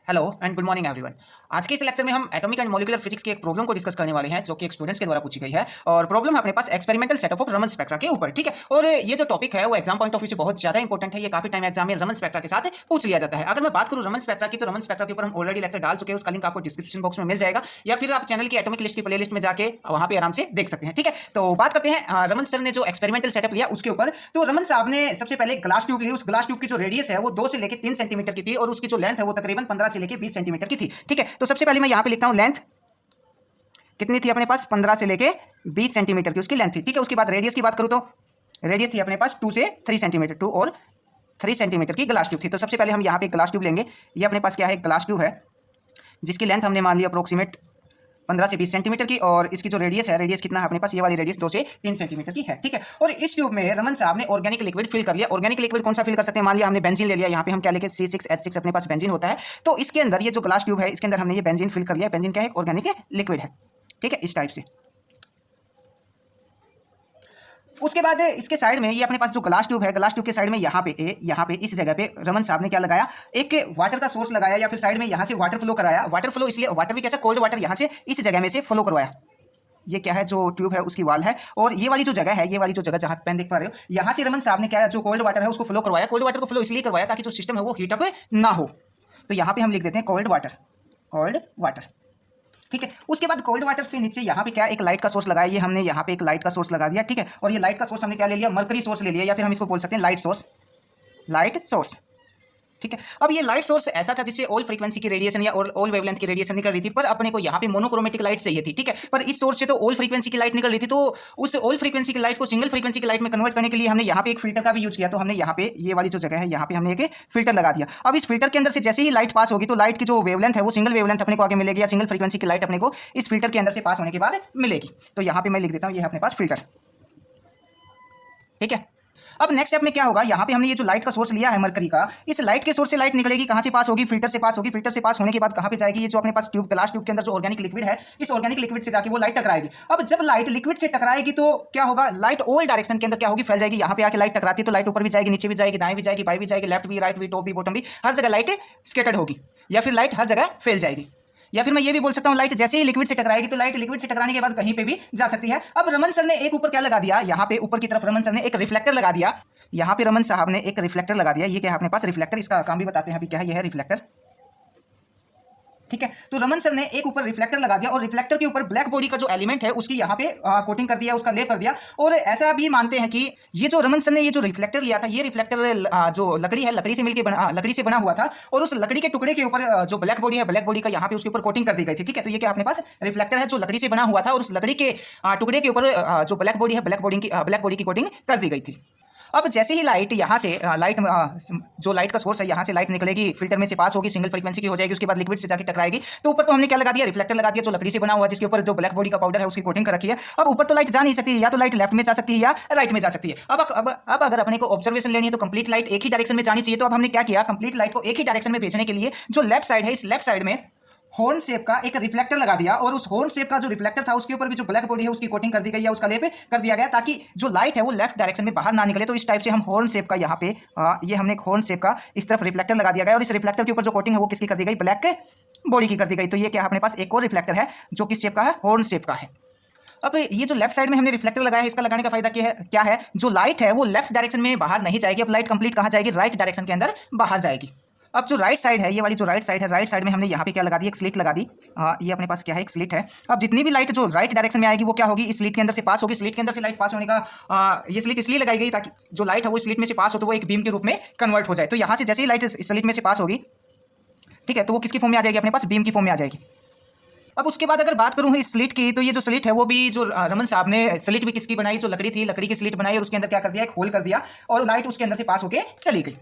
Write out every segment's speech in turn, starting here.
Hello and good morning everyone. आज के इस लेक्चर में हम एटॉमिक एंड मॉलिक्यूलर फिजिक्स की एक प्रॉब्लम को डिस्कस करने वाले हैं जो कि एक स्टूडेंट्स के द्वारा पूछी गई है। और प्रॉब्लम है अपने पास experimental setup of Raman spectra के ऊपर, ठीक है। और ये जो टॉपिक है वो एग्जाम पॉइंट ऑफ व्यू से बहुत ज्यादा इंपॉर्टेंट है। ये काफी टाइम एग्जाम में रमन स्पेक्ट्रा के साथ पूछ लिया जाता है। अगर मैं बात करूं रमन स्पेक्ट्रा की, तो रमन स्पेक्ट्रा के ऊपर हम ऑलरेडी लेक्चर डाल चुके हैं, उसका लिंक आपको डिस्क्रिप्शन बॉक्स में मिल जाएगा, या फिर आप चैनल की एटॉमिक लिस्ट की प्ले लिस्ट में जाके वहां पे आराम से देख सकते हैं, ठीक है। तो बात करते हैं रमन सर ने जो एक्सपेरिमेंटल सेटअप लिया उसके ऊपर। तो रमन साहब ने सबसे पहले ग्लास ट्यूब ली। उस ग्लास ट्यूब की जो रेडियस है वो 2 से लेकर 3 सेंटीमीटर की थी और उसकी जो लेंथ है वो तकरीबन 15 से लेकर 20 सेंटीमीटर की थी, ठीक है। तो सबसे पहले मैं यहाँ पे लिखता हूँ लेंथ कितनी थी अपने पास, 15 से लेके 20 सेंटीमीटर की उसकी लेंथ थी, ठीक है। उसके बाद रेडियस की बात करूँ तो रेडियस थी अपने पास 2 से 3 सेंटीमीटर, 2 और 3 सेंटीमीटर की ग्लास ट्यूब थी। तो सबसे पहले हम यहाँ पे ग्लास ट्यूब लेंगे। ये अपने पास क्या है, ग्लास ट्यूब है जिसकी लेंथ हमने मान लिया अप्रोक्सीमेट 15 से 20 सेंटीमीटर की, और इसकी जो रेडियस है, रेडियस कितना है अपने पास, ये वाली रेडियस 2 से 3 सेंटीमीटर की है, ठीक है। और इस ट्यूब में रमन साहब ने ऑर्गेनिक लिक्विड फिल कर लिया। ऑर्गेनिक लिक्विड कौन सा फिल कर सकते हैं, मान लिया हमने बेंजीन ले लिया। यहाँ पे हम क्या लेके C6H6 अपने पास बेंजीन होता है। तो इसके अंदर ये जो ग्लास ट्यूब है इसके अंदर हमने ये बेंजीन फिल कर लिया। बेंजीन क्या है, ऑर्गेनिक लिक्विड है, ठीक है, इस टाइप से। उसके बाद इसके साइड में ये अपने पास जो ग्लास ट्यूब है, ग्लास ट्यूब के साइड में यहाँ पे इस जगह पे रमन साहब ने क्या लगाया, एक वाटर का सोर्स लगाया, या फिर साइड में यहाँ से वाटर फ्लो कराया। वाटर फ्लो इसलिए, वाटर भी कैसा, कोल्ड वाटर यहाँ से इस जगह में से फ्लो करवाया। ये क्या है, जो ट्यूब है उसकी वाल है, और ये वाली जो जगह है, ये वाली जो जगह जहाँ पेन देख पा रहे हो, यहाँ से रमन साहब ने क्या, जो कोल्ड वाटर है उसको फ्लो करवाया। कोल्ड वाटर को फ्लो इसलिए करवाया ताकि जो सिस्टम है वो हीटअप ना हो। तो यहाँ पे हम लिख देते हैं कोल्ड वाटर, कोल्ड वाटर, ठीक है। उसके बाद कोल्ड वाटर से नीचे यहाँ पे क्या, एक लाइट का सोर्स लगाया। ये हमने यहाँ पे एक लाइट का सोर्स लगा दिया, ठीक है। और ये लाइट का सोर्स हमने क्या ले लिया, मरकरी सोर्स ले लिया, या फिर हम इसको बोल सकते हैं लाइट सोर्स, लाइट सोर्स, ठीक है। अब ये लाइट सोर्स ऐसा था जिससे ऑल फ्रीक्वेंसी की रेडिएशन या ऑल वेवलेंथ की रेडिएशन निकल रही थी, पर अपने को यहाँ पे मोनोक्रोमेटिक लाइट चाहिए थी, ठीक है। पर इस सोर्स से तो ऑल फ्रीक्वेंसी की लाइट निकल रही थी, तो उस ऑल फ्रीक्वेंसी की लाइट को सिंगल फ्रीक्वेंसी की लाइट में कन्वर्ट करने के लिए हमने यहाँ पे एक फिल्टर का भी यूज किया। तो हमने यहाँ पे ये वाली जो जगह है यहाँ पे हमने एक फिल्टर लगा दिया। अब इस फिल्टर के अंदर से जैसे ही लाइट पास होगी तो लाइट की जो वेवलेंथ है वो सिंगल वेवलेंथ अपने को आगे मिलेगी, या सिंगल फ्रीक्वेंसी की लाइट अपने को इस फिल्टर के अंदर से पास होने के बाद मिलेगी। तो यहाँ पे मैं लिख देता हूँ, ये है अपने पास फिल्टर, ठीक है। अब नेक्स्ट स्टेप में क्या होगा, यहाँ पे हमने ये जो लाइट का सोर्स लिया है मरकरी का, इस लाइट के सोर्स से लाइट निकलेगी, कहाँ से पास होगी, फिल्टर से पास होगी। फिल्टर से पास होने के बाद कहाँ पे जाएगी, ये जो अपने पास ट्यूब, ग्लास ट्यूब के अंदर जो ऑर्गेनिक लिक्विड है, इस ऑर्गेनिक लिक्विड से जाके वो लाइट टकराएगी। अब जब लाइट लिक्विड से टकराएगी तो क्या होगा, लाइट ऑल डायरेक्शन के अंदर क्या होगी, फैल जाएगी। यहाँ पे आके लाइट टकराती है तो लाइट ऊपर भी जाएगी, नीचे भी जाएगी, दाएं भी जाएगी, बाएं भी जाएगी, लेफ्ट भी, राइट भी, टॉप भी, बॉटम भी, हर जगह लाइट स्कैटर्ड होगी, या फिर लाइट हर जगह फैल जाएगी। या फिर मैं ये भी बोल सकता हूं, लाइट जैसे ही लिक्विड से टकराएगी तो लाइट लिक्विड से टकराने के बाद कहीं पे भी जा सकती है। अब रमन सर ने एक ऊपर क्या लगा दिया, यहाँ पे ऊपर की तरफ रमन सर ने एक रिफ्लेक्टर लगा दिया। यहाँ पे रमन साहब ने एक रिफ्लेक्टर लगा दिया। ये क्या है अपने पास, रिफ्लेक्टर, इसका काम भी बताते हैं अभी क्या है, यह है रिफ्लेक्टर, ठीक है। तो रमन सर ने एक ऊपर रिफ्लेक्टर लगा दिया, और रिफ्लेक्टर के ऊपर ब्लैक बॉडी का जो एलिमेंट है उसकी यहाँ पे कोटिंग कर दिया, उसका लेप कर दिया। और ऐसा भी मानते हैं कि ये जो रमन सर ने ये जो रिफ्लेक्टर लिया था, ये रिफ्लेक्टर जो लकड़ी है, लकड़ी से मिलकर बना, लकड़ी से बना हुआ था, और उस लकड़ी के टुकड़े के ऊपर जो ब्लैक बॉडी है, ब्लैक बॉडी का यहाँ पे उसके ऊपर कोटिंग कर दी गई थी, ठीक है। तो ये क्या अपने पास रिफ्लेक्टर है जो लकड़ी से बना हुआ था, और उस लकड़ी के टुकड़े के ऊपर जो ब्लैक बॉडी है, ब्लैक बॉडी की कोटिंग कर दी गई थी। अब जैसे ही लाइट यहाँ से जो लाइट का सोर्स है यहाँ से लाइट निकलेगी, फिल्टर में से पास होगी, सिंगल फ्रीक्वेंसी की हो जाएगी, उसके बाद लिक्विड से जाकर टकराएगी। तो ऊपर तो हमने क्या लगा दिया, रिफ्लेक्टर लगा दिया जो लकड़ी से बना हुआ है, जिसके ऊपर जो ब्लैक बॉडी का पाउडर है उसकी कोटिंग कर रखी है। अब ऊपर तो लाइट जा नहीं सकती, या तो लाइट लेफ्ट में जा सकती है या राइट में जा सकती है। अब अगर अपने को ऑब्जर्वेशन लेनी है तो कंप्लीट लाइट एक ही डायरेक्शन में जानी चाहिए। तो अब हमने क्या किया, कंप्लीट लाइट को एक ही डायरेक्शन में भेजने के लिए जो लेफ्ट साइड है, इस लेफ्ट साइड में हॉर्न शेप का एक रिफ्लेक्टर लगा दिया, और उस हॉर्न शेप का जो रिफ्लेक्टर था उसके ऊपर भी जो ब्लैक बॉडी है उसकी कोटिंग कर दी गई है, उसका लेप कर दिया गया, ताकि जो लाइट है वो लेफ्ट डायरेक्शन में बाहर ना निकले। तो इस टाइप से हम हॉर्न शेप का यहाँ पे ये हमने एक हॉर्न शेप का इस तरफ रिफ्लेक्टर लगा दिया गया, और इस रिफ्लेक्टर के ऊपर जो कोटिंग है वो किसकी कर दी गई, ब्लैक बॉडी की कर दी गई। तो ये क्या अपने पास एक और रिफ्लेक्टर है जो किस शेप का है, हॉर्न शेप का है। अब ये जो लेफ्ट साइड में हमने रिफ्लेक्टर लगाया है, इसका लगाने का फायदा क्या है, जो लाइट है वो लेफ्ट डायरेक्शन में बाहर नहीं जाएगी। अब लाइट कंप्लीट कहाँ जाएगी, राइट डायरेक्शन के अंदर बाहर जाएगी। अब जो राइट साइड है, ये वाली जो राइट साइड है, राइट साइड में हमने यहाँ पे क्या लगा दी, एक स्लिट लगा दी। ये अपने पास क्या है, एक स्लिट है। अब जितनी भी लाइट जो राइट डायरेक्शन में आएगी वो क्या होगी, इस स्लिट के अंदर से पास होगी। स्लिट के अंदर से लाइट पास होने का ये स्लिट इसलिए लगाई गई ताकि जो लाइट है वो स्लिट में से पास हो तो वो एक बीम के रूप में कन्वर्ट हो जाए। तो यहाँ से जैसे ही लाइट इस स्लिट में से पास होगी, ठीक है, तो वो किसकी फॉर्म में आ जाएगी, अपने पास बीम की फॉर्म में आ जाएगी। अब उसके बाद अगर बात करूं इस स्लिट की, तो ये जो स्लिट है वो भी जो रमन साहब ने स्लिट भी किसकी बनाई, जो लकड़ी थी, लकड़ी की स्लिट बनाई, और उसके अंदर क्या कर दिया, एक होल कर दिया, और लाइट उसके अंदर से पास होकर चली गई।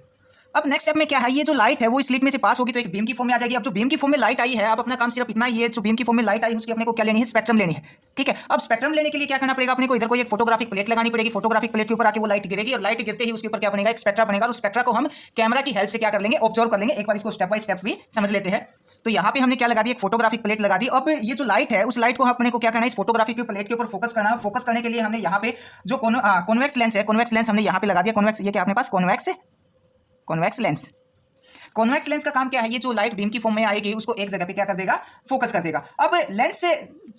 अब नेक्स्ट स्टेप में क्या है, ये जो लाइट है वो इस स्लिट में से पास होगी तो एक बीम की फॉर्म में आ जाएगी। अब जो बीम की फॉर्म में लाइट आई है, अब अपना काम सिर्फ इतना ही है, जो बीम की फॉर्म में लाइट आई उसकी अपने को क्या लेनी है, स्पेक्ट्रम लेनी है, ठीक है। अब स्पेक्ट्रम लेने के लिए क्या करना पड़ेगा, अपने को इधर को एक फोटोग्राफिक प्लेट लगानी पड़ेगी। फोटोग्राफिक प्लेट के ऊपर आके वो लाइट गिरेगी, और लाइट गिरते ही उसके ऊपर क्या बनेगा, एक स्पेक्ट्रा बनेगा। और स्पेक्ट्रा को हम कैमरा की हेल्प से क्या कर लेंगे, ऑब्जर्व कर लेंगे। एक बार इसको स्टेप बाय स्टेप भी समझ लेते हैं। तो यहाँ पे हमने क्या लगा दी, एक फोटोग्राफिक प्लेट लगा दी। अब ये जो लाइट है उस लाइट को अपने को क्या करना है, इस फोटोग्राफिक प्लेट के ऊपर फोकस करना है। फोकस करने के लिए हमने यहाँ पे जो कॉन्वेक्स लेंस है, कॉन्वेक्स लेंस हमने यहाँ पे लगा दिया। कॉन्वेक्स, ये क्या अपने पास कॉन्वेक्स लेंस, कॉन्वेक्स लेंस का काम क्या है, ये जो लाइट बीम की फॉर्म में आएगी उसको एक जगह पे क्या कर देगा, फोकस कर देगा। अब लेंस से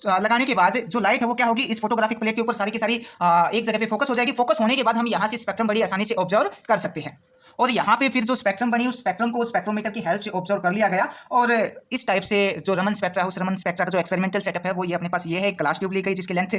लगाने के बाद जो लाइट है वो क्या होगी, इस फोटोग्राफिक प्लेट के ऊपर सारी की सारी एक जगह पे फोकस हो जाएगी। फोकस होने के बाद हम यहाँ से स्पेक्ट्रम बड़ी आसानी से ऑब्जर्व कर सकते हैं। और यहाँ पे फिर जो स्पेक्ट्रम बनी उस स्पेक्ट्रम को स्पेक्ट्रोमीटर की हेल्प से ऑब्जर्व कर लिया गया। और इस टाइप से जो रमन स्पेक्ट्रा है, उस रमन स्पेक्ट्रा का जो एक्सपेरिमेंटल सेटअप है वो ये अपने पास ये है। एक ग्लास ट्यूब ली गई जिसकी लेंथ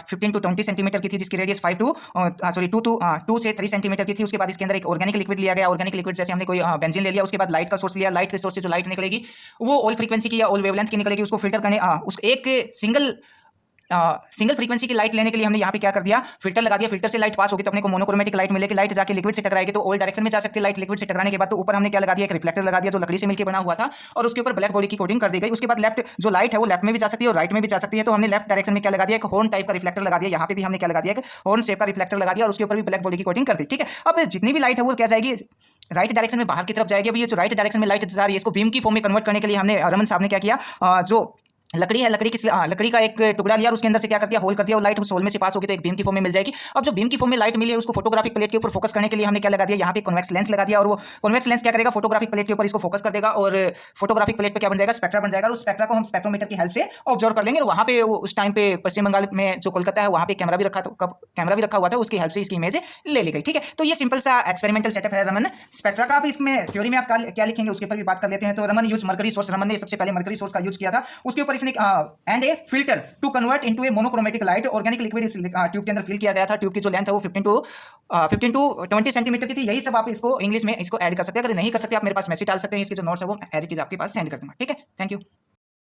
15 to 20 सेंटीमीटर की थी, जिसकी रेडियस 2 से 3 सेंटीमीटर की थी। उसके बाद इसके अंदर एक ऑर्गेनिक लिक्विड लिया गया। ऑर्गेनिक लिक्विड जैसे हमने कोई बेंजीन ले लिया, उसके बाद लाइट का सोर्स लिया। लाइट के सोर्स से जो लाइट निकलेगी वो ऑल फ्रीक्वेंसी की या ऑल वेवलेंथ की निकलेगी। उसको फिल्टर करने उस एक सिंगल फ्रीक्वेंसी की लाइट लेने के लिए हमने यहाँ पे क्या कर दिया, फिल्टर लगा दिया। फिल्टर से लाइट पास होगी तो अपने को मोनोक्रोमेटिक लाइट मिलेगी। लाइट जाके लिक्विड से टकराएगी तो ऑल डायरेक्शन में जा सकती है लाइट। लिक्विड से टकराने के बाद तो ऊपर हमने क्या लगा दिया, एक रिफ्लेक्टर लगा दिया जो लकड़ी से मिलकर बना हुआ था, और उसके ऊपर ब्लैक बॉडी की कोटिंग कर दी गई। उसके बाद लेफ्ट जो लाइट है वो लेफ्ट में भी जा सकती है और राइट में भी जा सकती है। तो हमने लेफ्ट डायरेक्शन में क्या लगा दिया, एक हॉर्न टाइप का रिफ्लेक्टर लगा दिया। यहाँ पे भी हमने क्या लगा दिया, एक हॉर्न शेप का रिफ्लेक्टर लगा दिया और उसके ऊपर भी ब्लैक बॉडी की कोटिंग कर दी। ठीक है, अब जितनी भी लाइट है वो क्या जाएगी, राइट डायरेक्शन में बाहर की तरफ जाएगी। अब ये जो राइट डायरेक्शन में लाइट जा रही है इसको बीम की फॉर्म में कन्वर्ट करने के लिए हमने रमन साहब ने क्या किया, जो लकड़ी है, लकड़ी का एक टुकड़ा लिया और उसके अंदर से क्या कर दिया, होल कर दिया। और लाइट उस होल में से पास होगी तो एक बीम की फॉर्म में मिल जाएगी। अब जो बीम की फॉर्म में लाइट मिली है उसको फोटोग्राफिक प्लेट के ऊपर फोकस करने के लिए हमने क्या लगा दिया, यहाँ पे कॉन्वेक्स लेंस लगा दिया। और वो कॉन्वेक्स लेंस क्या करेगा, फोटोग्राफिक प्लेट के ऊपर इसको फोकस कर देगा और फोटोग्राफिक प्लेट पे क्या बन जाएगा, स्पेक्ट्रा बन जाएगा। और उस स्पेक्ट्रा को हम स्पेक्ट्रोमीटर की हेल्प से ऑब्जर्व कर लेंगे। और वहाँ पे उस टाइम पे पश्चिम बंगाल में जो कोलकाता है वहाँ पे कैमरा भी रखा हुआ था, उसकी हेल्प से इसकी इमेज ले ली गई। ठीक है, तो ये सिंपल सा एक्सपेरिमेंटल सेटअप है रमन स्पेक्ट्रा का। आप इसमें थ्योरी में आप क्या लिखेंगे उसके ऊपर भी बात कर लेते हैं। तो Raman use mercury source, Raman ने सबसे पहले मरकरी सोर्स का यूज किया था। उसके ऊपर इसने and a filter to convert into a monochromatic light. Organic liquid इस ट्यूब के अंदर फिल किया गया था। ट्यूब की जो लेंथ है वो 15 to 20 सेंटीमीटर की थी। यही सब आप इसको इंग्लिश में इसको ऐड कर सकते हैं। अगर नहीं कर सकते आप मेरे पास मैसेज डाल सकते हैं, इसके जो नोट्स है वो एज इट इज आपके पास सेंड कर दूंगा। ठीक है, थैंक यू।